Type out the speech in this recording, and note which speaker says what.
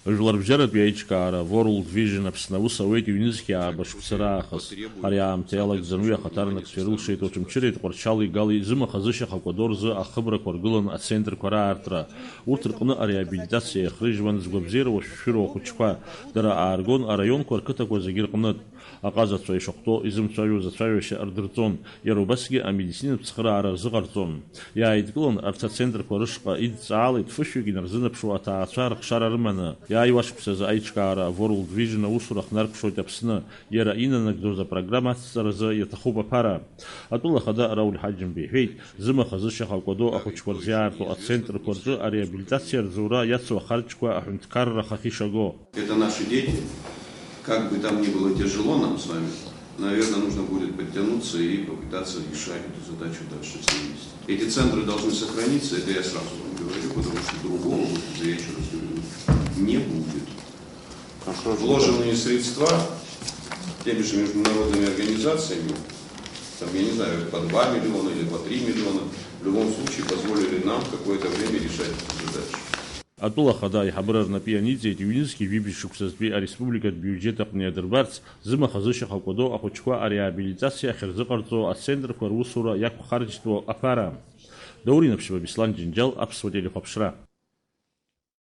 Speaker 1: Жәларбжьаратә аиҿкаара World Vision Аԥсны аус ауеит иҩнызқьи аабашқәа раахыс. Ари аамҭа иалагӡаны уи ахаҭарнакцәа ирылшеит Очамчыреи Тҟәарчали Галеи зымахазышьах акәадор зы ахыбрақәа ргылан ацентрқәа раартра. Урҭ рҟны ареабилитациа иахрыжьуан згәабзиара уашәшәыруа ахәыҷқәа. Дара ааргон араионқәа рқыҭақәа зегьы рҟнытә. Аҟазацәа ишахәҭоу изымцәажәоз ацәажәашьа рдырҵон. Иара убасгьы амедицинатә цхыраара рзыҟарҵон. Иааидгылан арҭ ацентрқәа рышҟа идҵаалеит фышәҩык инарзынаԥшуа аҭаацәа рыхшара рыманы. Иааиуашықәсазы аиҿкаара World Vision аусура хнаркәшоит Аԥсны. Иара инанагӡоз апрограмма ацҵаразы иаҭахуп аԥара. Атәыла ахада Рауль Ҳаџьымба иҳәеит, зымахазышьах акәадо ахәыҷқәа рзиаарту ацентрқәа рҿы ареабилитациа рзура иацу ахарџьқәа аҳәынҭқарра хахь ишаго.
Speaker 2: Это наши дети. Как бы там ни было тяжело нам с вами, наверное, нужно будет подтянуться и попытаться решать эту задачу дальше все вместе. Эти центры должны сохраниться, это я сразу вам говорю, потому что другого, я еще раз говорю, не будет. Вложенные средства теми же международными организациями, там, я не знаю, по 2 миллиона или по 3 миллиона, в любом случае позволили нам какое-то время решать эту задачу.
Speaker 1: Атәыла ахада аиҳабыра рнапы ианиҵеит иҩнызқьи ҩыбжь шықәсазтәи ареспубликатә биуџьет аҟны иадырбарц зымахазышьах акәадо ахәыҷқәа ареабилитациа ахьырзыҟарҵо ацентрқәа русура иақәхарџьтәу аԥара. Даурин Аԥшьба, Беслан Џьынџьал, Аԥсуа телехәаԥшра.